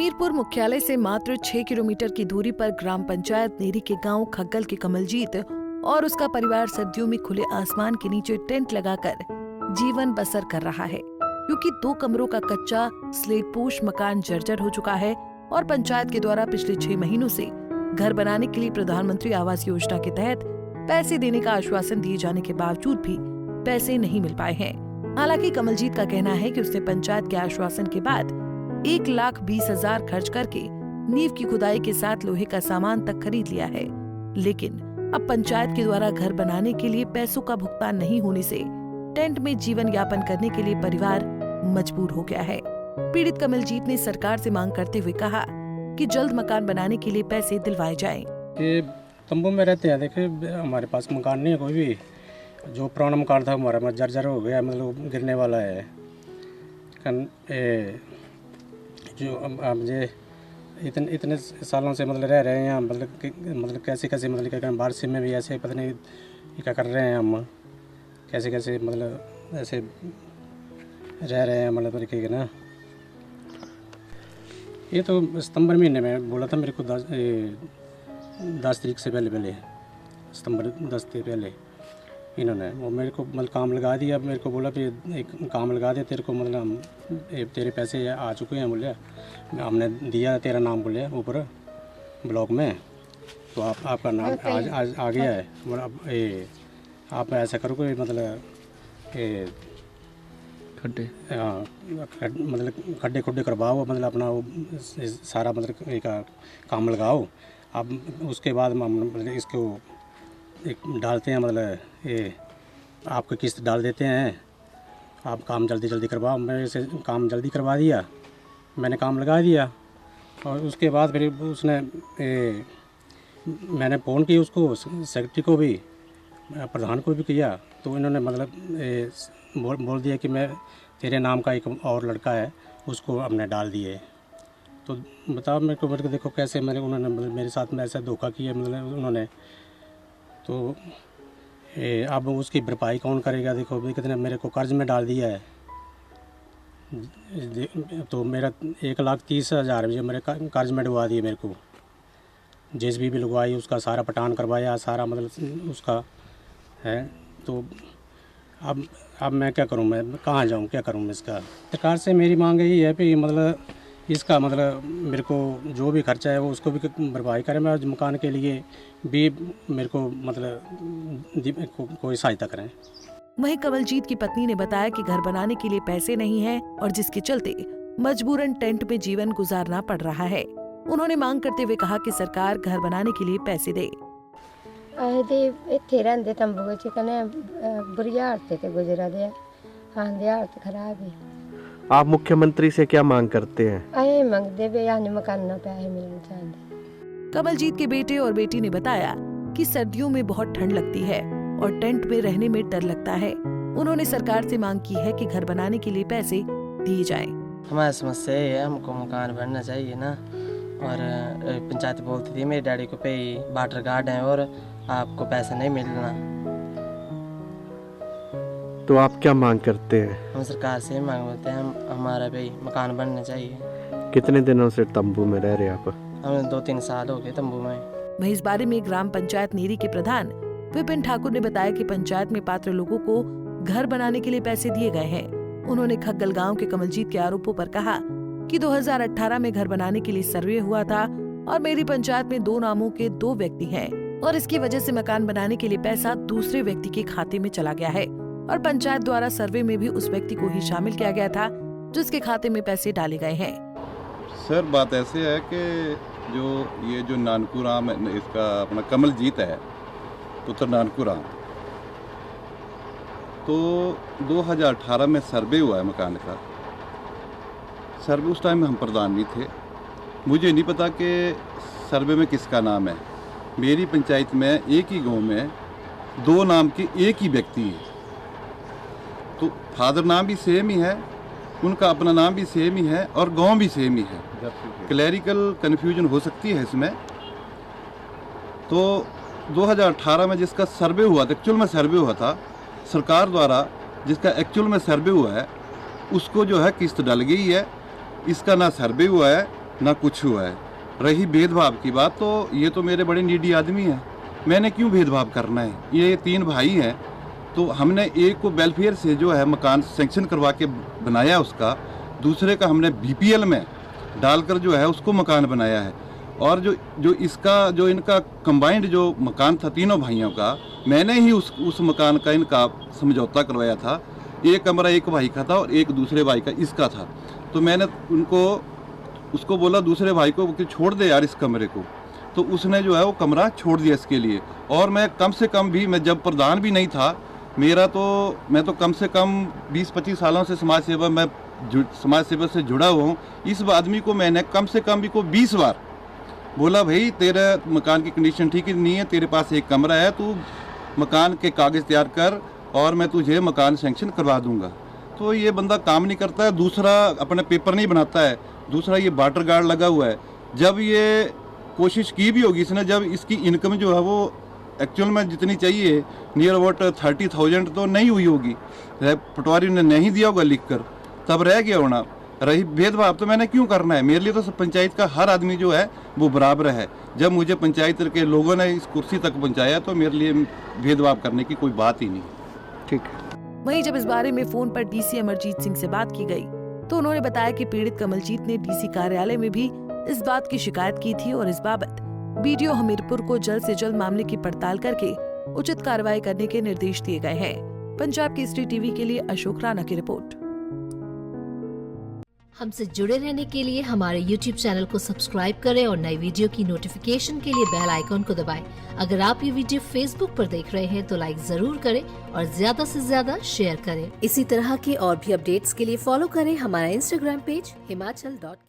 हमीरपुर मुख्यालय से मात्र 6 किलोमीटर की दूरी पर ग्राम पंचायत नेरी के गांव खग्गल के कमलजीत और उसका परिवार सर्दियों में खुले आसमान के नीचे टेंट लगाकर जीवन बसर कर रहा है, क्योंकि 2 कमरों का कच्चा स्लेटपोश मकान जर्जर हो चुका है और पंचायत के द्वारा पिछले 6 महीनों से घर बनाने के लिए प्रधानमंत्री आवास योजना के तहत पैसे देने का आश्वासन दिए जाने के बावजूद भी पैसे नहीं मिल पाए हैं। हालांकि कमलजीत का कहना है कि उसने पंचायत के आश्वासन के बाद 1,20,000 खर्च करके नींव की खुदाई के साथ लोहे का सामान तक खरीद लिया है, लेकिन अब पंचायत के द्वारा घर बनाने के लिए पैसों का भुगतान नहीं होने से टेंट में जीवन यापन करने के लिए परिवार मजबूर हो गया है। पीड़ित कमलजीत ने सरकार से मांग करते हुए कहा कि जल्द मकान बनाने के लिए पैसे दिलवाए जाएं। ये तंबू में रहते हैं, देखिए हमारे पास मकान नहीं है कोई भी। जो पुराना मकान था हमारा जर्जर हो गया, मतलब गिरने वाला है। जो अब ये इतने सालों से मतलब रह रहे हैं यहाँ, मतलब कैसे मतलब बारिश में भी ऐसे पता नहीं क्या कर रहे हैं हम, कैसे मतलब ऐसे रह रहे हैं मतलब तरीके के ना। ये तो सितंबर महीने में बोला था मेरे को 10 तारीख से पहले सितंबर 10 से पहले इन्होंने वो मेरे को मतलब काम लगा दिया। मेरे को बोला कि एक काम लगा दे तेरे को, मतलब तेरे पैसे आ चुके हैं बोले, हमने दिया तेरा नाम बोले ऊपर ब्लॉक में, तो आपका नाम आज आ गया है। बोला आप ऐसा करो कोई मतलब खड्डे, हाँ मतलब खड्डे खुड्डे करवाओ, मतलब अपना वो सारा मतलब एक काम लगाओ। अब उसके बाद मतलब इसको एक डालते हैं, मतलब ये आपको किस्त डाल देते हैं, आप काम जल्दी करवाओ। मैंने इसे काम जल्दी करवा दिया, मैंने काम लगा दिया। और उसके बाद फिर उसने मैंने फ़ोन किया उसको, सेक्रेटरी को भी, प्रधान को भी किया, तो इन्होंने मतलब बोल दिया कि मैं तेरे नाम का एक और लड़का है उसको हमने डाल दिए। तो बताओ मेरे को देखो कैसे उन्होंने मतलब मेरे साथ में ऐसा धोखा किया मतलब उन्होंने। तो अब उसकी भरपाई कौन करेगा? देखो भी कितने मेरे को कर्ज में डाल दिया है। तो मेरा 1,30,000 जो मेरे कर्ज में डुबा दिए मेरे को। जेसीबी भी लगवाई, उसका सारा पटान करवाया, सारा मतलब उसका है। तो अब मैं क्या करूं, मैं कहाँ जाऊं, क्या करूं मैं इसका? सरकार से मेरी मांग यही है कि मतलब इसका मतलब मेरे को जो भी खर्चा है वो उसको भी भरपाई करें, मैं मकान के लिए भी मेरे को मतलब कोई सहायता करें। वहीं कमलजीत की पत्नी ने बताया कि घर बनाने के लिए पैसे नहीं हैं और जिसके चलते मजबूरन टेंट में जीवन गुजारना पड़ रहा है। उन्होंने मांग करते हुए कहा कि सरकार घर बनाने के लिए पैसे दे। इत्थे रहंदे तंबू च कने बुरी हालत ते गुजरा दे, हां दी हालत खराब है। आप मुख्यमंत्री से क्या मांग करते हैं? आए मंगदे भी यानी मकान ना पैसे मिलने चाहिए। कमलजीत के बेटे और बेटी ने बताया कि सर्दियों में बहुत ठंड लगती है और टेंट में रहने में डर लगता है। उन्होंने सरकार से मांग की है कि घर बनाने के लिए पैसे दिए जाएं। हमारी समस्या ये है, हमको मकान बनना चाहिए ना। और पंचायत बोलती थी मेरे डैडी को पे वाटर गार्ड है और आपको पैसा नहीं मिलना। तो आप क्या मांग करते हैं? हम सरकार से मांग करते हैं, हमारा भाई मकान बनना चाहिए। कितने दिनों से तंबू में रह रहे हैं आप? हमें 2-3 साल हो गए तंबू में। वहीं इस बारे में ग्राम पंचायत नेरी के प्रधान विपिन ठाकुर ने बताया कि पंचायत में पात्र लोगों को घर बनाने के लिए पैसे दिए गए हैं। उन्होंने खग्गल गांव के कमलजीत के आरोपों पर कहा कि 2018 में घर बनाने के लिए सर्वे हुआ था और मेरी पंचायत में 2 नामों के 2 व्यक्ति हैं और इसकी वजह से मकान बनाने के लिए पैसा दूसरे व्यक्ति के खाते में चला गया है और पंचायत द्वारा सर्वे में भी उस व्यक्ति को ही शामिल किया गया था जिसके खाते में पैसे डाले गए हैं। सर बात ऐसे है कि जो नानकू राम इसका अपना कमलजीत है, पुत्र नानकू राम, तो 2018 में सर्वे हुआ है मकान का। सर्वे उस टाइम में हम प्रधान नहीं थे, मुझे नहीं पता कि सर्वे में किसका नाम है। मेरी पंचायत में एक ही गांव में 2 नाम के एक ही व्यक्ति है, तो फादर नाम भी सेम ही है, उनका अपना नाम भी सेम ही है और गांव भी सेम ही है। क्लैरिकल कन्फ्यूजन हो सकती है इसमें। तो 2018 में जिसका सर्वे हुआ था, एक्चुअल में सर्वे हुआ था सरकार द्वारा, जिसका एक्चुअल में सर्वे हुआ है उसको जो है किस्त डल गई है। इसका ना सर्वे हुआ है ना कुछ हुआ है। रही भेदभाव की बात, तो ये तो मेरे बड़े नीडी आदमी हैं, मैंने क्यों भेदभाव करना है। ये 3 भाई हैं, तो हमने एक को वेलफेयर से जो है मकान सेंक्शन करवा के बनाया उसका, दूसरे का हमने बीपीएल में डालकर जो है उसको मकान बनाया है। और जो इनका कंबाइंड जो मकान था तीनों भाइयों का, मैंने ही उस मकान का इनका समझौता करवाया था। एक कमरा एक भाई का था और एक दूसरे भाई का इसका था। तो मैंने उसको बोला दूसरे भाई को कि छोड़ दे यार इस कमरे को, तो उसने जो है वो कमरा छोड़ दिया इसके लिए। और मैं कम से कम भी, मैं जब प्रधान भी नहीं था मैं तो कम से कम 20-25 सालों से समाज सेवा से जुड़ा हुआ हूँ। इस आदमी को मैंने कम से कम भी को 20 बार बोला, भाई तेरे मकान की कंडीशन ठीक नहीं है, तेरे पास एक कमरा है, तू मकान के कागज़ तैयार कर और मैं तुझे मकान सेंक्शन करवा दूंगा। तो ये बंदा काम नहीं करता है, दूसरा अपने पेपर नहीं बनाता है, दूसरा ये वाटर गार्ड लगा हुआ है। जब ये कोशिश की भी होगी इसने, जब इसकी इनकम जो है वो एक्चुअल में जितनी चाहिए नियर अबाउट 30,000 तो नहीं हुई होगी, पटवारी ने नहीं दिया होगा लिख कर, तब रह गया होना। रही भेदभाव तो मैंने क्यों करना है, मेरे लिए तो पंचायत का हर आदमी जो है वो बराबर है। जब मुझे पंचायत के लोगों ने इस कुर्सी तक पहुंचाया तो मेरे लिए भेदभाव करने की कोई बात ही नहीं। ठीक है। वहीं जब इस बारे में फोन पर डीसी अमरजीत सिंह से बात की गई तो उन्होंने बताया कि पीड़ित कमलजीत ने डीसी कार्यालय में भी इस बात की शिकायत की थी और इस बाबत बीडीओ हमीरपुर को जल्द से जल्द मामले की पड़ताल करके उचित कार्रवाई करने के निर्देश दिए गए हैं। पंजाब केसरी टीवी के लिए अशोक राणा की रिपोर्ट। हमसे जुड़े रहने के लिए हमारे YouTube चैनल को सब्सक्राइब करें और नई वीडियो की नोटिफिकेशन के लिए बेल आइकॉन को दबाएं। अगर आप ये वीडियो Facebook पर देख रहे हैं तो लाइक जरूर करें और ज्यादा से ज्यादा शेयर करें। इसी तरह के और भी अपडेट्स के लिए फॉलो करें हमारा Instagram पेज himachal.ke।